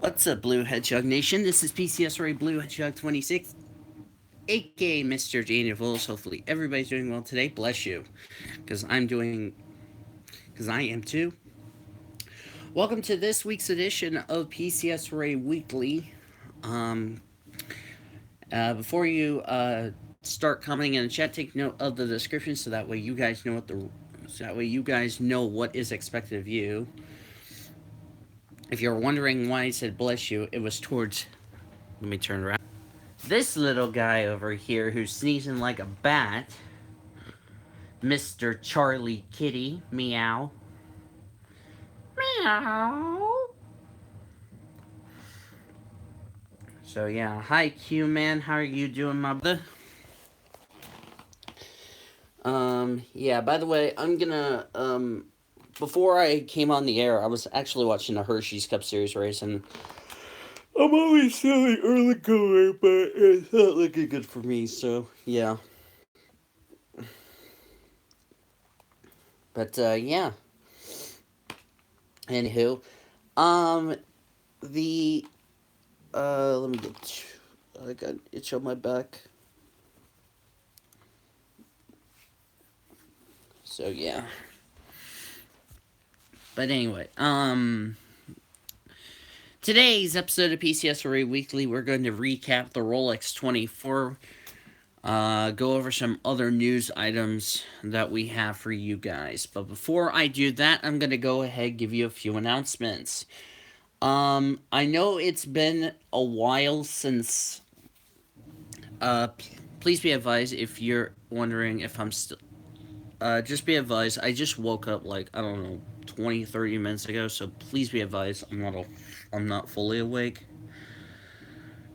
What's up, Blue Hedgehog Nation? This is PCSRA Blue Hedgehog 26, aka Mr. Daniels. Hopefully, everybody's doing well today. Bless you, because I am too. Welcome to this week's edition of PCSRA Weekly. Um, before you start commenting in the chat, take note of the description so that way you guys know what is expected of you. If you're wondering why I said bless you, it was towards. Let me turn around. This little guy over here who's sneezing like a bat, Mr. Charlie Kitty, meow. Meow. So yeah, hi Q man, how are you doing, my brother? Yeah, by the way, I'm gonna, before I came on the air, I was actually watching the Hershey's Cup Series race, and I'm always silly early going, but it's not looking good for me, so yeah. But, yeah. Anywho, um, the, let me get, I got an itch on my back. So, yeah. But anyway, today's episode of PCSRA Weekly, we're going to recap the Rolex 24, go over some other news items that we have for you guys. But before I do that, I'm going to go ahead and give you a few announcements. I know it's been a while since, please be advised if you're wondering if I'm still, just be advised, I just woke up like, I don't know, 20, 30 minutes ago, so please be advised, I'm not fully awake.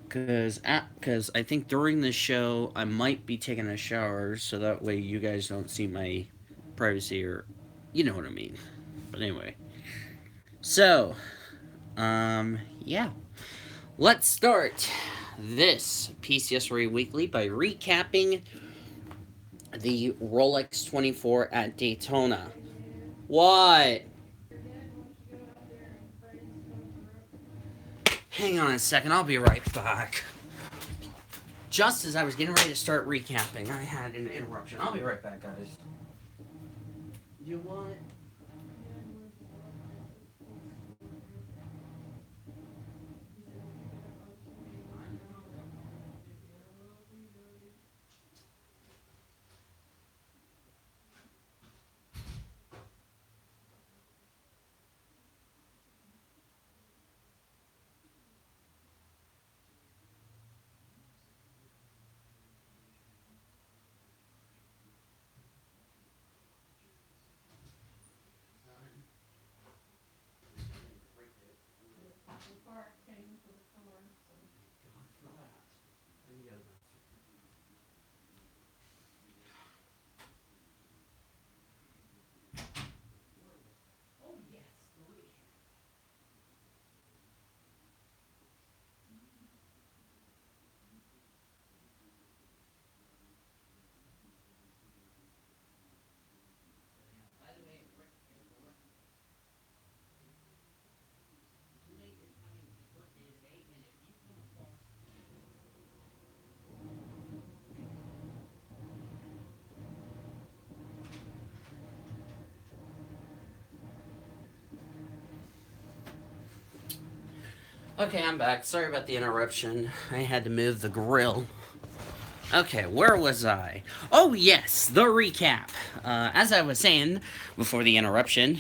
Cause I think during the show, I might be taking a shower, so that way you guys don't see my privacy, or, you know what I mean. But anyway. So, yeah. Let's start this PCSRA Weekly by recapping the Rolex 24 at Daytona. What? Hang on a second, I'll be right back. Just as I was getting ready to start recapping, I had an interruption. I'll be right back, guys. You want? Okay, I'm back. Sorry about the interruption. I had to move the grill. Okay, where was I? Oh, yes, the recap. As I was saying before the interruption,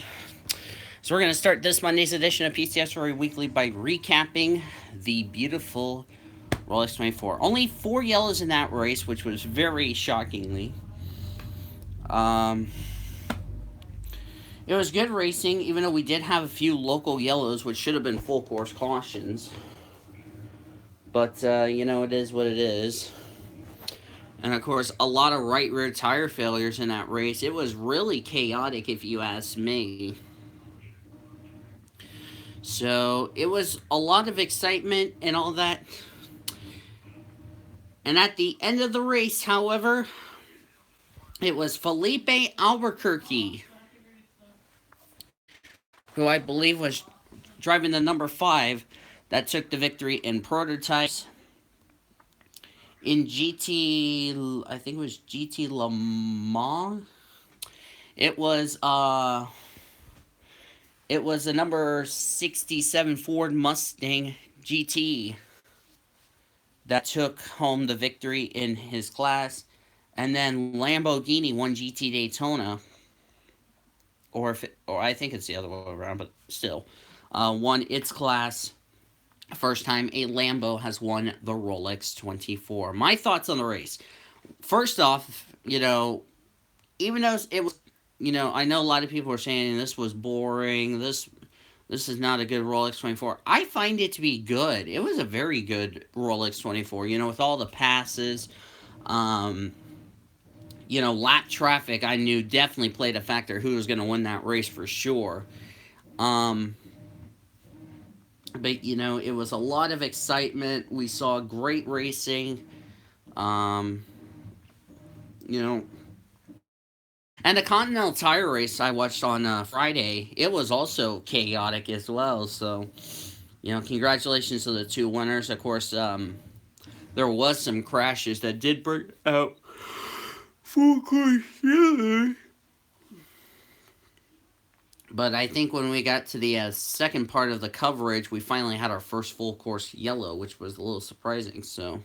so we're going to start this Monday's edition of PCSRA Weekly by recapping the beautiful Rolex 24. Only 4 yellows in that race, which was very shockingly. It was good racing, even though we did have a few local yellows, which should have been full course cautions. But, you know, it is what it is. And, of course, a lot of right rear tire failures in that race. It was really chaotic, if you ask me. So, it was a lot of excitement and all that. And at the end of the race, however, it was Felipe Albuquerque, who I believe was driving the number 5, that took the victory in prototypes. In GT, I think it was GT Le Mans. It was uh, it was a number 67 Ford Mustang GT that took home the victory in his class, and then Lamborghini won GT Daytona, or I think it's the other way around, but still, won its class. First time a Lambo has won the Rolex 24. My thoughts on the race. First off, even though it was, I know a lot of people are saying this was boring. This is not a good Rolex 24. I find it to be good. It was a very good Rolex 24. With all the passes, um, lap traffic. I knew definitely played a factor who was going to win that race for sure. Um, but it was a lot of excitement. We saw great racing. Um, you know, and the Continental Tire race I watched on Friday, it was also chaotic as well. So, congratulations to the two winners. Of course, there was some crashes that did break out. Full course, yeah. But I think when we got to the second part of the coverage, we finally had our first full course yellow, which was a little surprising. So,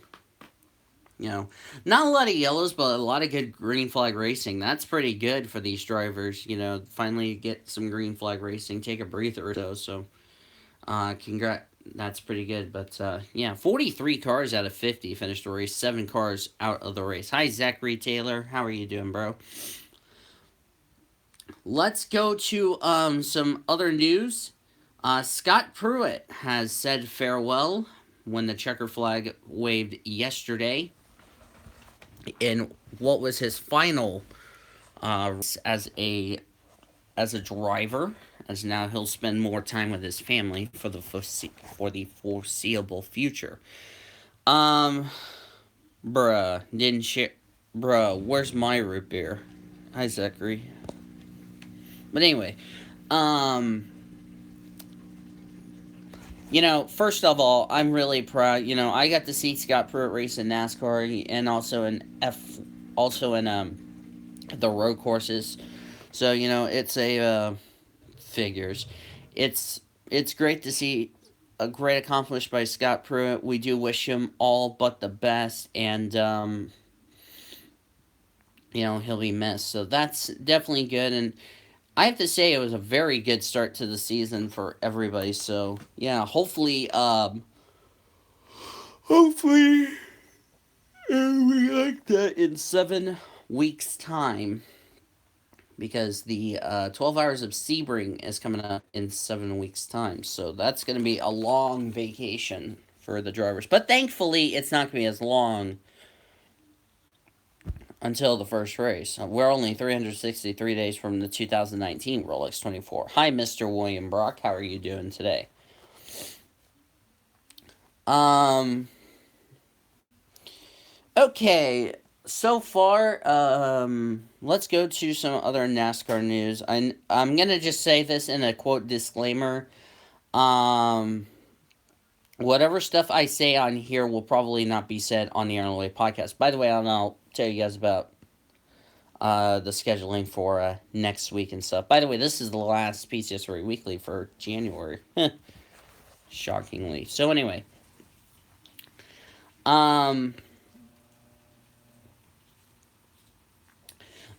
not a lot of yellows, but a lot of good green flag racing. That's pretty good for these drivers. Finally get some green flag racing, take a breather or so. So, congrats. That's pretty good. But yeah, 43 cars out of 50 finished the race. 7 cars out of the race. Hi, Zachary Taylor. How are you doing, bro? Let's go to some other news. Scott Pruett has said farewell when the checker flag waved yesterday in what was his final as a driver. As now he'll spend more time with his family for the foreseeable future. Um, didn't share. Where's my root beer? Hi, Zachary. But anyway, um, first of all, I'm really proud. I got to see Scott Pruett race in NASCAR and also in the road courses. So it's a figures. It's great to see a great accomplishment by Scott Pruett. We do wish him all but the best, and he'll be missed. So that's definitely good, and I have to say it was a very good start to the season for everybody. So yeah, hopefully we like that in 7 weeks' time, because the 12 Hours of Sebring is coming up in 7 weeks' time. So that's going to be a long vacation for the drivers. But thankfully, it's not going to be as long until the first race. We're only 363 days from the 2019 Rolex 24. Hi, Mr. William Brock. How are you doing today? Okay, so far, let's go to some other NASCAR news. I'm gonna just say this in a quote disclaimer. Whatever stuff I say on here will probably not be said on the Arnold Way podcast. By the way, I'll tell you guys about the scheduling for next week and stuff. By the way, this is the last PCSRA Weekly for January. Shockingly. So anyway,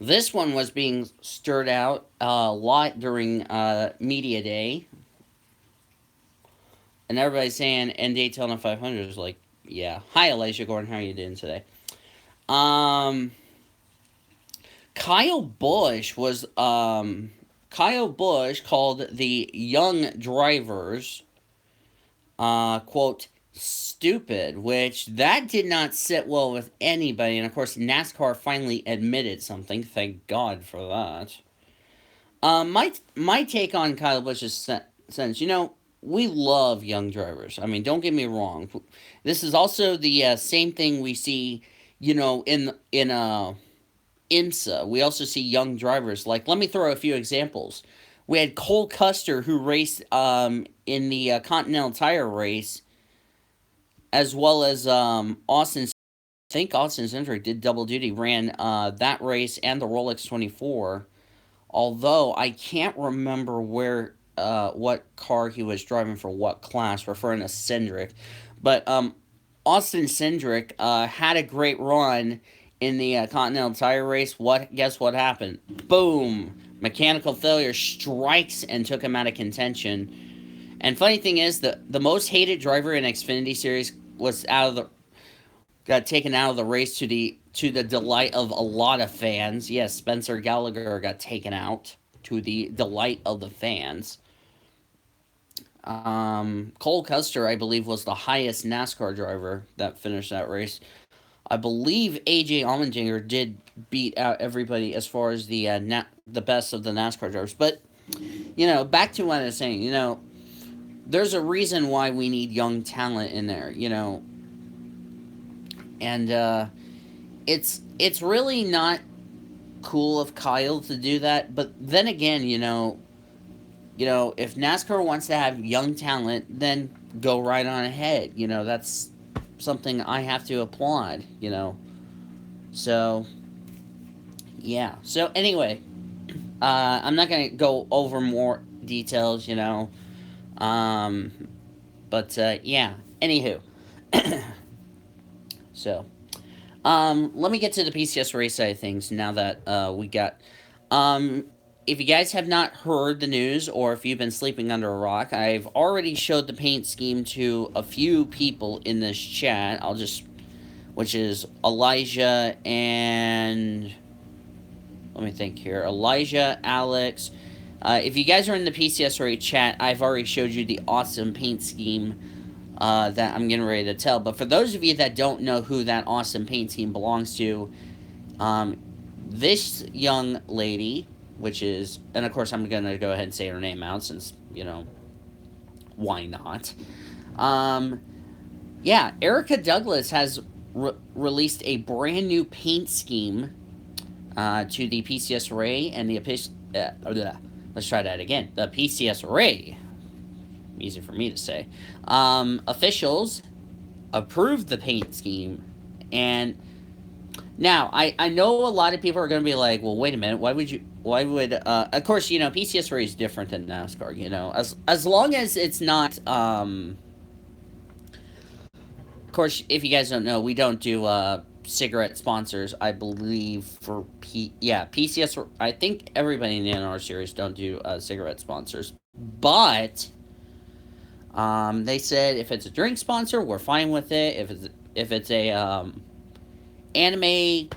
this one was being stirred out a lot during media day, and everybody's saying, and Daytona 500 is like, yeah. Hi, Elijah Gordon. How are you doing today? Kyle Busch called the young drivers, quote, stupid, which that did not sit well with anybody. And of course, NASCAR finally admitted something. Thank God for that. My take on Kyle Busch's sentence, we love young drivers. I mean, don't get me wrong. This is also the same thing we see, in IMSA. We also see young drivers. Like, let me throw a few examples. We had Cole Custer, who raced in the Continental Tire race, as well as Austin. I think Austin Cindric did double duty, ran that race and the Rolex 24. Although I can't remember what car he was driving for what class, referring to Cindric. But Austin Cindric had a great run in the Continental Tire race. Guess what happened? Boom! Mechanical failure strikes and took him out of contention. And funny thing is, the most hated driver in Xfinity Series was got taken out of the race to the delight of a lot of fans. Yes, Spencer Gallagher got taken out to the delight of the fans. Cole Custer, I believe, was the highest NASCAR driver that finished that race. I believe AJ Allmendinger did beat out everybody as far as the best of the NASCAR drivers. But back to what I was saying. There's a reason why we need young talent in there. And it's really not cool of Kyle to do that. But then again, if NASCAR wants to have young talent, then go right on ahead. That's something I have to applaud. So yeah. So anyway, I'm not gonna go over more details. Um, but yeah. Anywho, so let me get to the PCSRA side of things now that we got. If you guys have not heard the news, or if you've been sleeping under a rock, I've already showed the paint scheme to a few people in this chat. Which is Elijah and let me think here. Elijah, Alex. If you guys are in the PCSRA chat, I've already showed you the awesome paint scheme that I'm getting ready to tell. But for those of you that don't know who that awesome paint scheme belongs to, this young lady, and of course I'm going to go ahead and say her name out since, why not? Yeah, Erica Douglas has released a brand new paint scheme to the PCSRA and let's try that again. The PCSRA, easy for me to say, officials approved the paint scheme. And now I know a lot of people are going to be like, well, wait a minute, why would of course, PCSRA is different than NASCAR, as long as it's not of course, if you guys don't know, we don't do cigarette sponsors, I believe, for PCS. I think everybody in the NR series don't do cigarette sponsors. But they said if it's a drink sponsor, we're fine with it. If it's a anime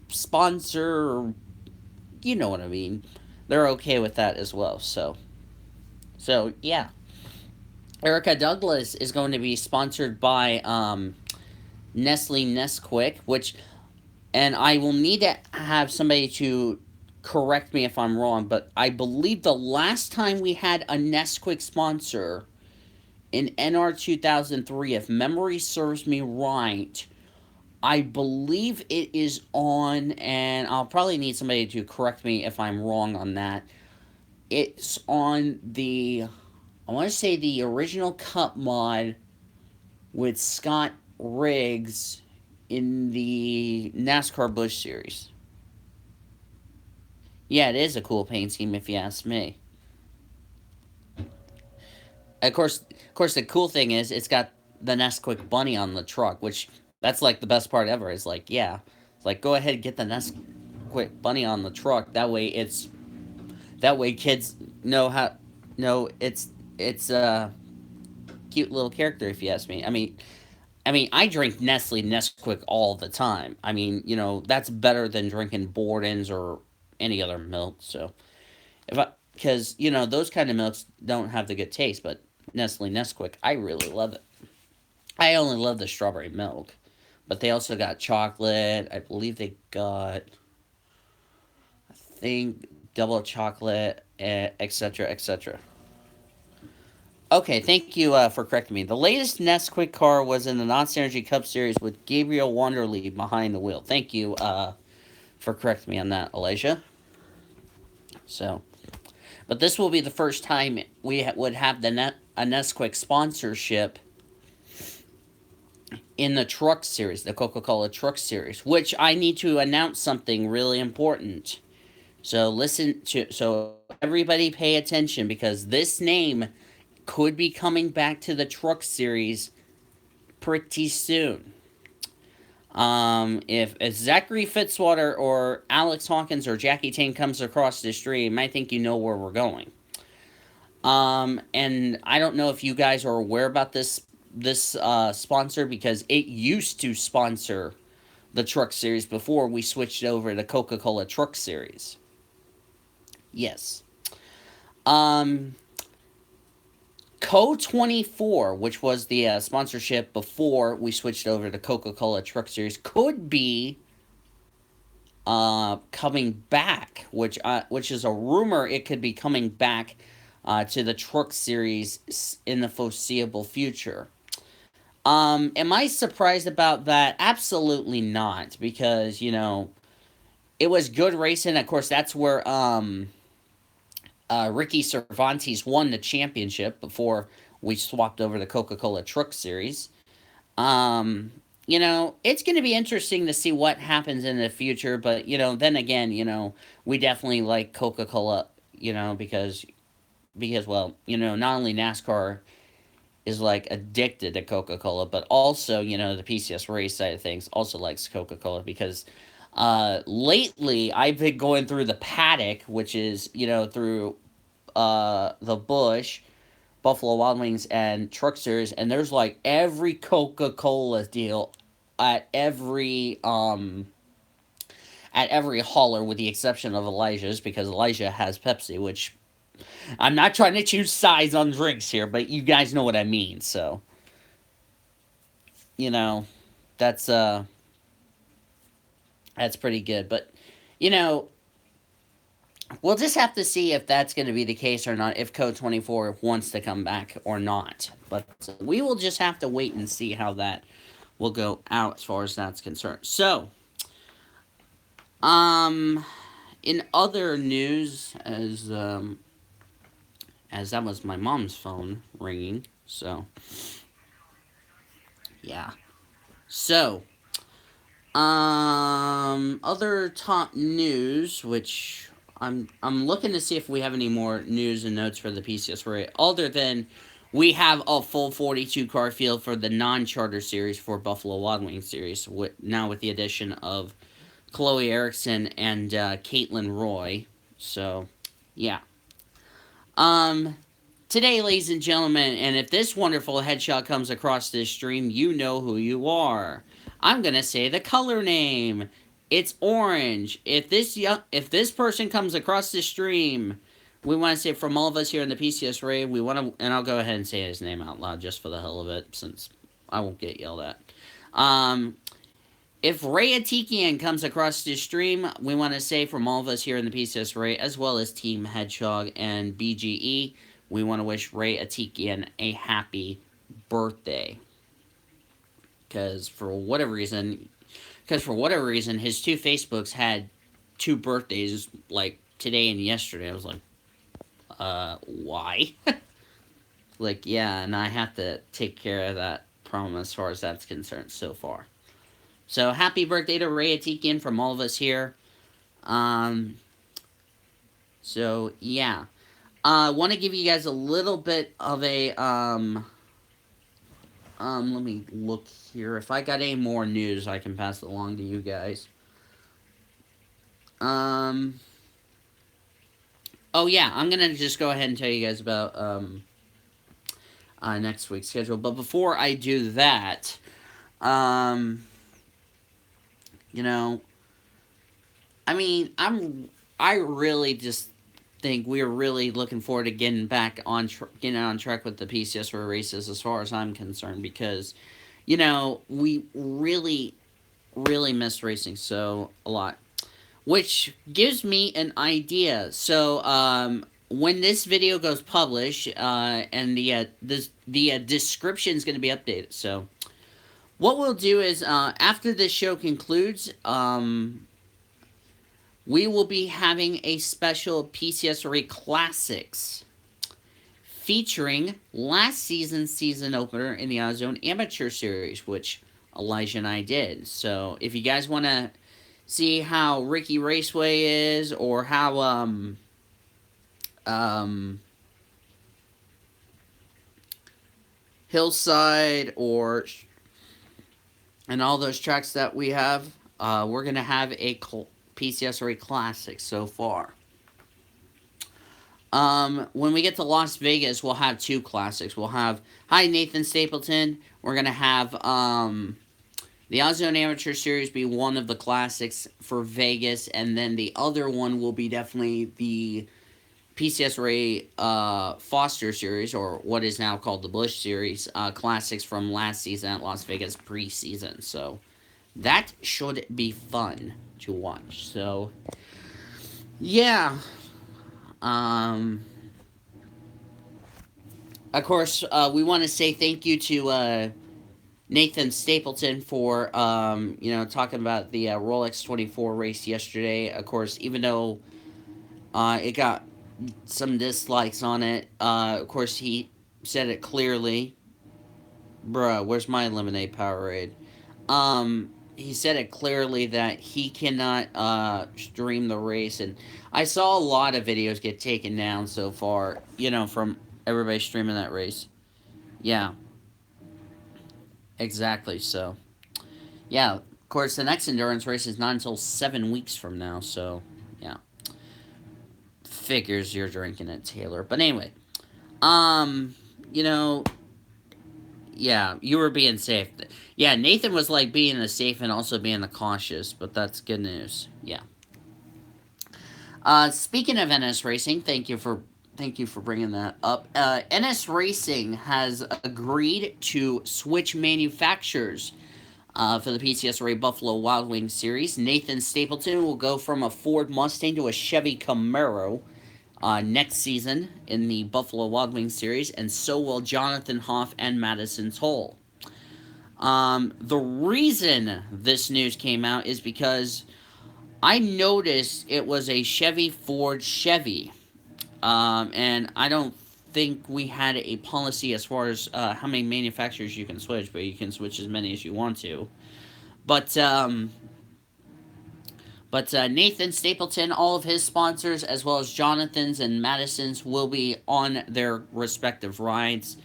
sponsor, you know what I mean, they're okay with that as well. So yeah. Erica Douglas is going to be sponsored by Nestle Nesquik, and I will need to have somebody to correct me if I'm wrong, but I believe the last time we had a Nesquik sponsor in NR 2003, if memory serves me right, I believe it is on, and I'll probably need somebody to correct me if I'm wrong on that. It's on I want to say the original Cup mod with Scott Riggs in the NASCAR Busch Series. Yeah, it is a cool paint scheme if you ask me. Of course, the cool thing is it's got the Nesquik bunny on the truck, which that's like the best part ever. Is like, yeah, it's like go ahead and get the Nesquik bunny on the truck. That way kids know it's a cute little character if you ask me. I mean, I drink Nestle Nesquik all the time. I mean, that's better than drinking Borden's or any other milk. So, because those kind of milks don't have the good taste, but Nestle Nesquik, I really love it. I only love the strawberry milk, but they also got chocolate. I believe they got, I think, double chocolate, etc., etc. Okay, thank you for correcting me. The latest Nesquik car was in the Monster Energy Cup Series with Gabriel Wanderley behind the wheel. Thank you for correcting me on that, Elijah. So, but this will be the first time we would have the a Nesquik sponsorship in the truck series, the Coca-Cola truck series, which I need to announce something really important. So everybody pay attention, because this name could be coming back to the truck series pretty soon. If Zachary Fitzwater or Alex Hawkins or Jackie Tane comes across the stream, I think you know where we're going. And I don't know if you guys are aware about this sponsor, because it used to sponsor the truck series before we switched over to Coca-Cola truck series. Yes. Um, Co24, which was the sponsorship before we switched over to Coca-Cola truck series, could be coming back, which is a rumor. It could be coming back to the truck series in the foreseeable future. Am I surprised about that? Absolutely not, because it was good racing. Of course, that's where Ricky Cervantes won the championship before we swapped over to Coca-Cola Truck Series. It's going to be interesting to see what happens in the future, but, then again, we definitely like Coca-Cola, because, well, not only NASCAR is, like, addicted to Coca-Cola, but also, the PCSRA side of things also likes Coca-Cola, because lately I've been going through the paddock, which is, through the Busch, Buffalo Wild Wings, and Truck Series, and there's like every Coca-Cola deal at every hauler, with the exception of Elijah's, because Elijah has Pepsi, which I'm not trying to choose size on drinks here, but you guys know what I mean. So, you know, that's that's pretty good. But, you know, we'll just have to see if that's going to be the case or not, if Code 24 wants to come back or not. But we will just have to wait and see how that will go out as far as that's concerned. So, in other news, as that was my mom's phone ringing, so yeah. So, other top news, which I'm looking to see if we have any more news and notes for the PCSRA, other than we have a full 42 car field for the non-charter series for Buffalo Wild Wings series, now with the addition of Chloe Erickson and Caitlin Roy. So, yeah. Today, ladies and gentlemen, and if this wonderful Hedgehog comes across this stream, you know who you are. I'm gonna say the color name. It's orange. If this person comes across this stream, we want to say, from all of us here in the PCSRA, we want to, and I'll go ahead and say his name out loud just for the hell of it, since I won't get yelled at. If Ray Atikian comes across this stream, we want to say, from all of us here in the PCSRA, as well as Team Hedgehog and BGE, we want to wish Ray Atikian a happy birthday. Because for whatever reason, his two Facebooks had two birthdays, like today and yesterday. I was like, why? Like, yeah, and I have to take care of that problem as far as that's concerned so far. So, happy birthday to Ray Atikian from all of us here. So, yeah. I want to give you guys a little bit of a, let me look here. If I got any more news, I can pass it along to you guys. Oh yeah, I'm gonna just go ahead and tell you guys about, next week's schedule. But before I do that, I mean, I really just think we're really looking forward to getting back on track with the PCSRA races, as far as I'm concerned, because we really miss racing so a lot, which gives me an idea. So when this video goes published, and the description is going to be updated. So what we'll do is, after this show concludes, we will be having a special PCSRA Classics featuring last season's season opener in the AutoZone Amateur Series, which Elijah and I did. So if you guys want to see how Ricky Raceway is, or how um, Hillside, or and all those tracks that we have, we're gonna have a PCSRA Classic so far. When we get to Las Vegas, we'll have two classics. We'll have Hi Nathan Stapleton. We're gonna have the AutoZone Amateur Series be one of the classics for Vegas, and then the other one will be definitely the PCSRA Foster Series, or what is now called the Bush Series, classics from last season at Las Vegas preseason. So that should be fun to watch. So yeah. Of course, we want to say thank you to Nathan Stapleton for talking about the Rolex 24 race yesterday. Of course, even though it got some dislikes on it, of course he said it clearly. Bruh, where's my lemonade Powerade? He said it clearly that he cannot stream the race, and I saw a lot of videos get taken down so far, from everybody streaming that race. Yeah, exactly. So, yeah, of course, the next endurance race is not until 7 weeks from now, so, yeah. Figures you're drinking it, Taylor. But anyway, um, you know, yeah, you were being safe. Yeah, Nathan was like being the safe and also being the cautious, but that's good news. Yeah. Speaking of NS Racing, thank you for bringing that up. NS Racing has agreed to switch manufacturers for the PCSRA Buffalo Wild Wings series. Nathan Stapleton will go from a Ford Mustang to a Chevy Camaro next season in the Buffalo Wild Wings series, and so will Jonathan Hoff and Madison Toll. The reason this news came out is because I noticed it was a Chevy Ford Chevy, and I don't think we had a policy as far as how many manufacturers you can switch, but you can switch as many as you want to. But Nathan Stapleton, all of his sponsors, as well as Jonathan's and Madison's, will be on their respective rides.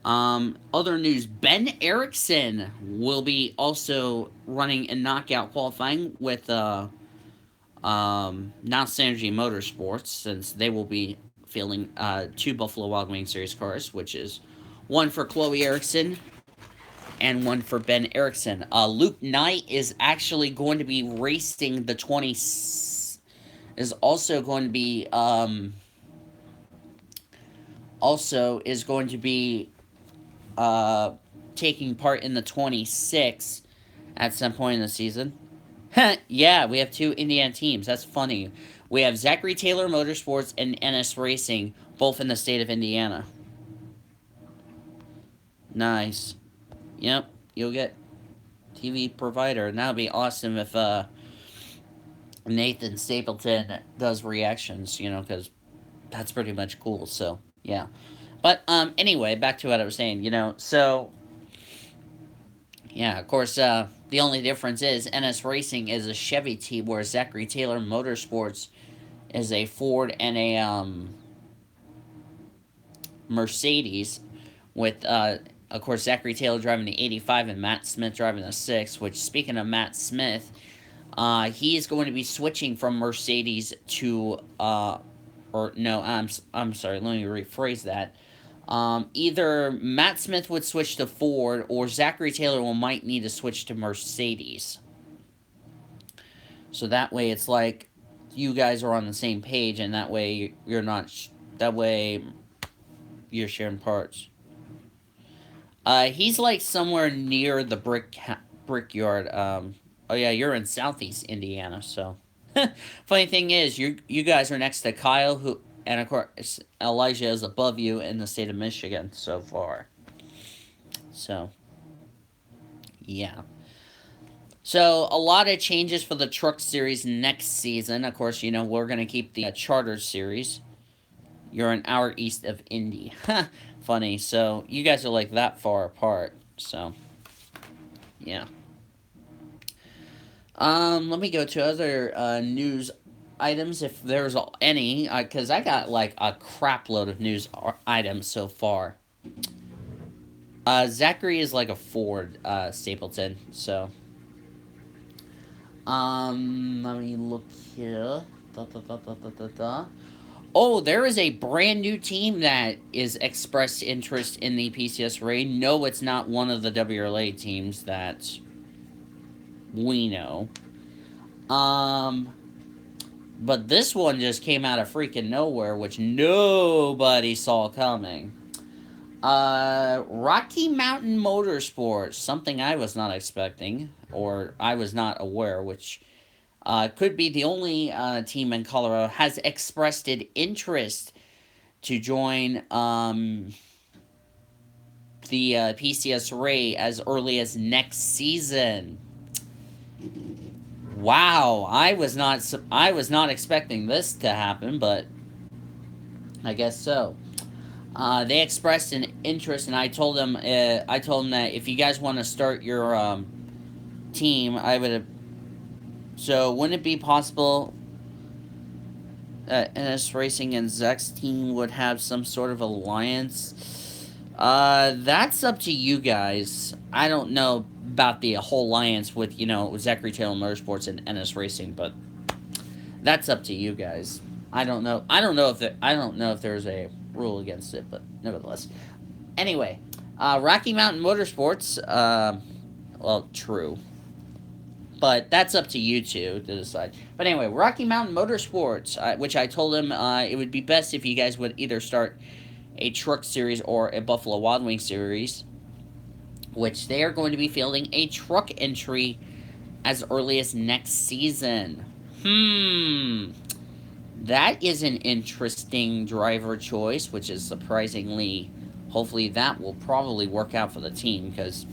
Other news, Ben Erickson will be also running in knockout qualifying with Now Synergy Motorsports, since they will be fielding two Buffalo Wild Wings Series cars, which is one for Chloe Erickson and one for Ben Erickson. Luke Knight is actually going to be racing the 20. Is also going to be taking part in the 26 at some point in the season. Yeah, we have two Indiana teams. That's funny. We have Zachary Taylor Motorsports and NS Racing, both in the state of Indiana. Nice. Yep, you'll get TV provider. And that would be awesome if Nathan Stapleton does reactions, because that's pretty much cool. So, yeah. But anyway, back to what I was saying, so yeah, of course, the only difference is NS Racing is a Chevy team, where Zachary Taylor Motorsports is a Ford and a Mercedes, with of course Zachary Taylor driving the 85 and Matt Smith driving the 6. Which, speaking of Matt Smith, he is going to be switching from Mercedes to or no, I'm sorry. Let me rephrase that. Either Matt Smith would switch to Ford, or Zachary Taylor might need to switch to Mercedes. So that way it's like you guys are on the same page, and that way you're not. That way you're sharing parts. He's like somewhere near the brickyard. Oh yeah, you're in Southeast Indiana, so. Funny thing is, you guys are next to Kyle, who, and of course Elijah is above you in the state of Michigan so far. So, yeah. So a lot of changes for the Truck Series next season. Of course, we're gonna keep the Charter Series. You're an hour east of Indy. Funny. So you guys are like that far apart. So yeah. Let me go to other news items if there's any, because I got like a crap load of news items so far. Zachary is like a Ford, Stapleton. So, let me look here. Da, da, da, da, da, da, da. Oh, there is a brand new team that is expressed interest in the PCSRA. No, it's not one of the WLA teams that we know. But this one just came out of freaking nowhere, which nobody saw coming. Rocky Mountain Motorsports, something I was not expecting, or I was not aware, which could be the only team in Colorado, has expressed an interest to join the PCSRA as early as next season. Wow, I was not expecting this to happen, but I guess so. They expressed an interest, and I told them that if you guys want to start your team, I would. So wouldn't it be possible NS Racing and Zach's team would have some sort of alliance? That's up to you guys. I don't know about the whole alliance with Zachary Taylor Motorsports and NS Racing, but that's up to you guys. I don't know. I don't know if there's a rule against it, but nevertheless. Anyway, Rocky Mountain Motorsports. Well, true, but that's up to you two to decide. But anyway, Rocky Mountain Motorsports, which I told him it would be best if you guys would either start a truck series or a Buffalo Wild Wings series, which they are going to be fielding a truck entry as early as next season. That is an interesting driver choice, which is surprisingly, hopefully that will probably work out for the team, because,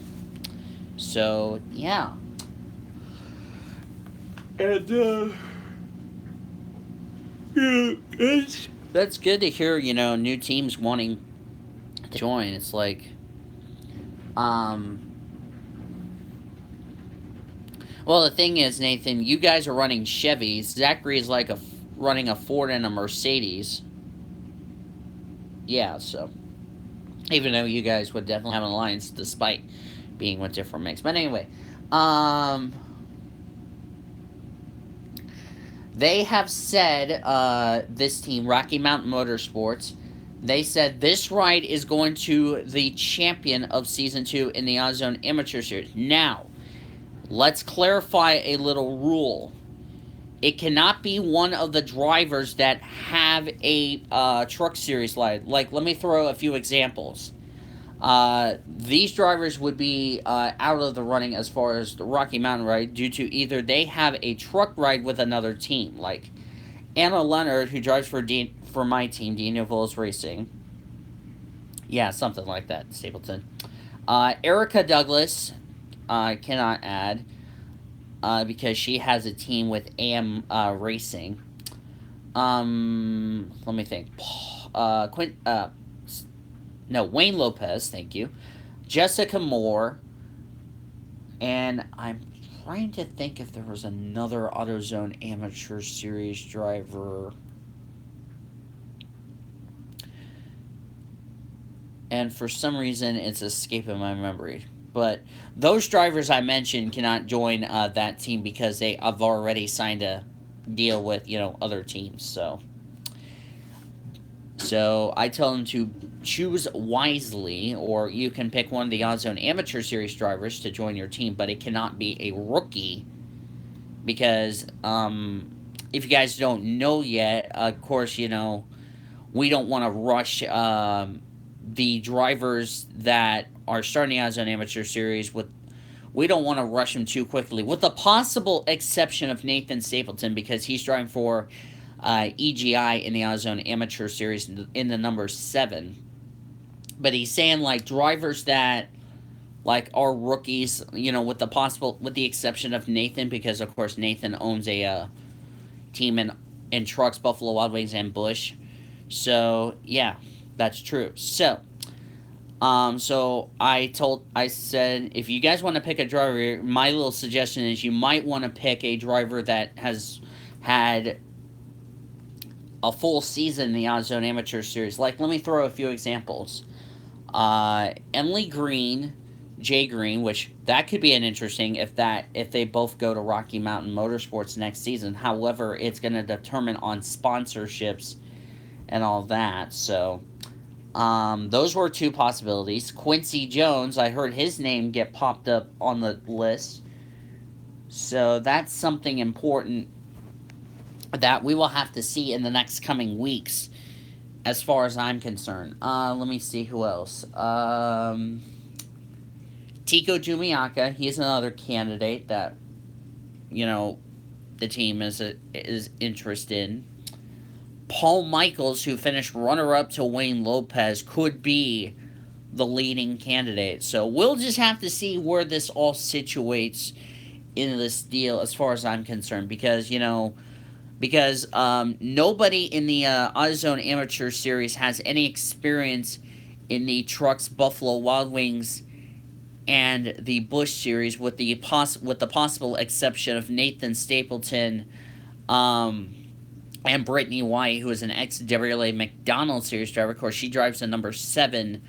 so, yeah. And, yeah, that's good to hear, new teams wanting to join. It's like, well, the thing is, Nathan, you guys are running Chevys. Zachary is like running a Ford and a Mercedes. Yeah, so even though you guys would definitely have an alliance despite being with different makes. But anyway, they have said, this team, Rocky Mountain Motorsports, they said this ride is going to the champion of Season 2 in the Ozone Amateur Series. Now, let's clarify a little rule. It cannot be one of the drivers that have a truck series ride. Like, let me throw a few examples. These drivers would be out of the running as far as the Rocky Mountain ride due to either they have a truck ride with another team, like Anna Leonard, who drives for my team, Dino Volos Racing. Yeah, something like that, Stapleton. Erica Douglas cannot add because she has a team with AM Racing. Let me think. Wayne Lopez, thank you. Jessica Moore. And I'm trying to think if there was another AutoZone Amateur Series driver. And for some reason, it's escaping my memory. But those drivers I mentioned cannot join that team because they have already signed a deal with, other teams. So I tell them to choose wisely, or you can pick one of the AutoZone Amateur Series drivers to join your team, but it cannot be a rookie because if you guys don't know yet, of course, we don't want to rush the drivers that are starting the AutoZone Amateur Series we don't want to rush them too quickly, with the possible exception of Nathan Stapleton, because he's driving for EGI in the AutoZone Amateur Series in the number 7. But he's saying, like, drivers that, like, are rookies, with the exception of Nathan, because, of course, Nathan owns a team in trucks, Buffalo Wild Wings and Busch So yeah, that's true. I said, if you guys want to pick a driver, my little suggestion is you might want to pick a driver that has had a full season in the Ozone Amateur Series. Like, let me throw a few examples. Emily Green, Jay Green, which that could be an interesting if they both go to Rocky Mountain Motorsports next season. However, it's going to determine on sponsorships and all that. So, those were two possibilities. Quincy Jones, I heard his name get popped up on the list. So that's something important that we will have to see in the next coming weeks, as far as I'm concerned. Let me see who else. Tico Jumiaka, he's another candidate that you know the team is interested in. Paul Michaels, who finished runner-up to Wayne Lopez, could be the leading candidate. So we'll just have to see where this all situates in this deal, as far as I'm concerned, because nobody in the AutoZone Amateur Series has any experience in the Trucks Buffalo Wild Wings and the Busch Series, with the possible exception of Nathan Stapleton, and Brittany White, who is an ex-Chevrolet McDonald Series driver. Of course, she drives the number 7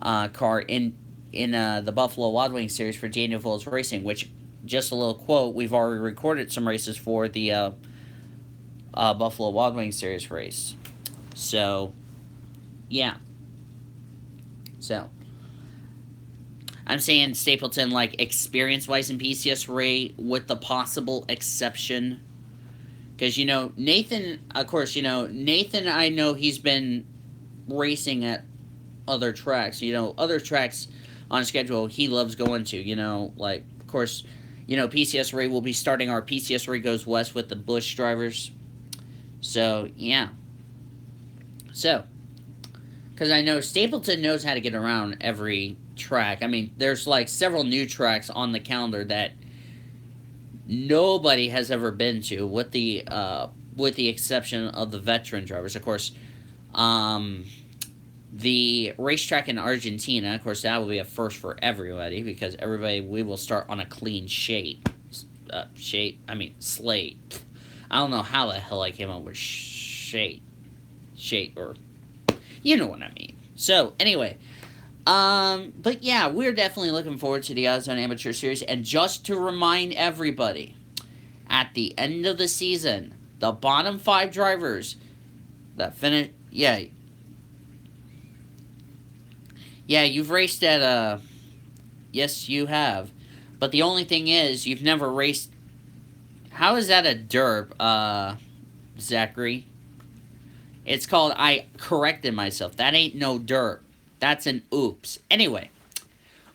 car in the Buffalo Wild Wings Series for Daniel Village Racing, which, just a little quote, we've already recorded some races for the Buffalo Wild Wings Series race. So, yeah. So, I'm saying Stapleton, like, experience-wise in PCSRA, with the possible exception. Because, Nathan, of course, Nathan, I know he's been racing at other tracks. Other tracks on schedule he loves going to. Like, of course, PCSRA will be starting our PCSRA Goes West with the Busch drivers. So, yeah. So, because I know Stapleton knows how to get around every track. I mean, there's like several new tracks on the calendar that nobody has ever been to, with the exception of the veteran drivers. Of course, the racetrack in Argentina, of course, that will be a first for everybody, because we will start on a clean slate. I don't know how the hell I came up with shade, or you know what I mean. So anyway, but yeah, we're definitely looking forward to the AutoZone Amateur Series. And just to remind everybody, at the end of the season, the bottom 5 drivers that finish, yeah, you've raced at yes, you have, but the only thing is, you've never raced. How is that a derp, Zachary? It's called, I corrected myself. That ain't no derp. That's an oops. Anyway,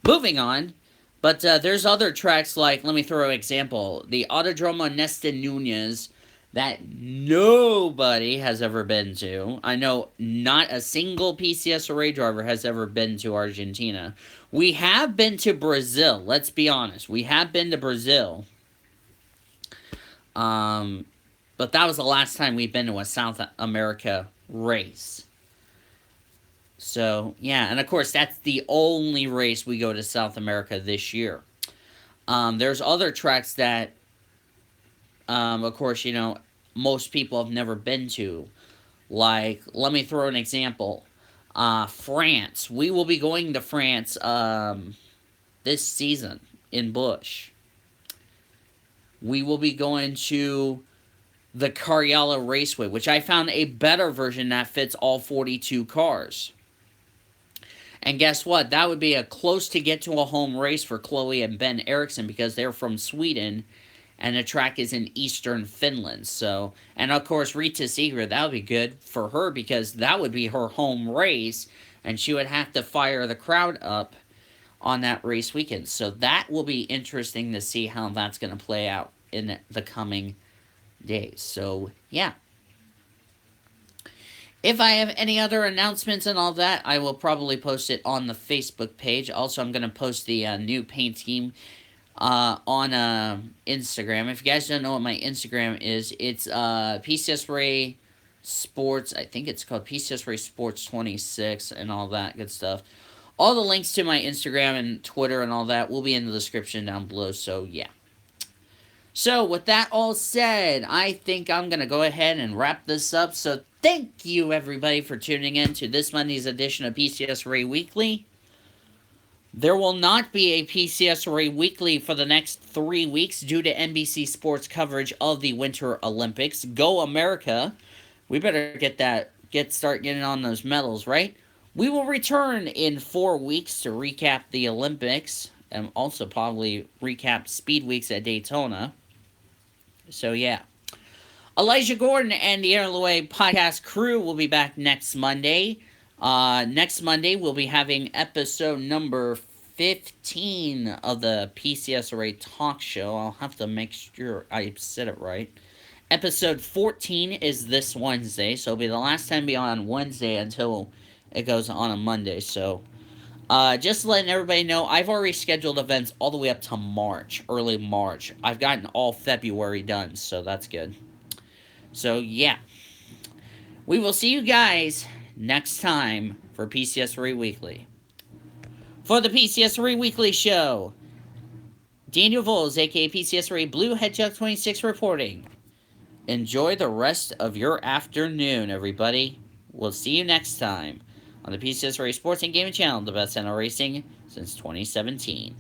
moving on. But there's other tracks, like, let me throw an example. The Autodromo Nesta Nunez, that nobody has ever been to. I know not a single PCSRA driver has ever been to Argentina. We have been to Brazil. Let's be honest. We have been to Brazil. But that was the last time we've been to a South America race. So, yeah, and of course, that's the only race we go to South America this year. There's other tracks that, of course, most people have never been to. Like, let me throw an example. France. We will be going to France this season in Busch. We will be going to the Cariala Raceway, which I found a better version that fits all 42 cars. And guess what? That would be a close to get to a home race for Chloe and Ben Eriksson, because they're from Sweden, and the track is in eastern Finland. So, and of course, Rita Seeger, that would be good for her, because that would be her home race, and she would have to fire the crowd up on that race weekend. So that will be interesting to see how that's going to play out in the coming days. So, yeah. If I have any other announcements and all that, I will probably post it on the Facebook page. Also, I'm going to post the new paint scheme on Instagram. If you guys don't know what my Instagram is, it's PCSRA Sports. I think it's called PCSRA Sports 26 and all that good stuff. All the links to my Instagram and Twitter and all that will be in the description down below, so yeah. So, with that all said, I think I'm going to go ahead and wrap this up. So, thank you everybody for tuning in to this Monday's edition of PCSRA Weekly. There will not be a PCSRA Weekly for the next 3 weeks due to NBC Sports coverage of the Winter Olympics. Go America! We better start getting on those medals, right? We will return in 4 weeks to recap the Olympics and also probably recap Speed Weeks at Daytona. So yeah. Elijah Gordon and the Air the Way podcast crew will be back next Monday. Next Monday, we'll be having episode number 15 of the PCSRA talk show. I'll have to make sure I said it right. Episode 14 is this Wednesday, so it'll be the last time to be on Wednesday until it goes on a Monday. So, just letting everybody know, I've already scheduled events all the way up to March, early March. I've gotten all February done, so that's good. So, yeah. We will see you guys next time for PCSRA Weekly. For the PCSRA Weekly Show, Daniel Voles, aka PCSRA Blue Hedgehog 26 reporting. Enjoy the rest of your afternoon, everybody. We'll see you next time on the PCSRA Sports and Gaming Channel, the best channel racing since 2017.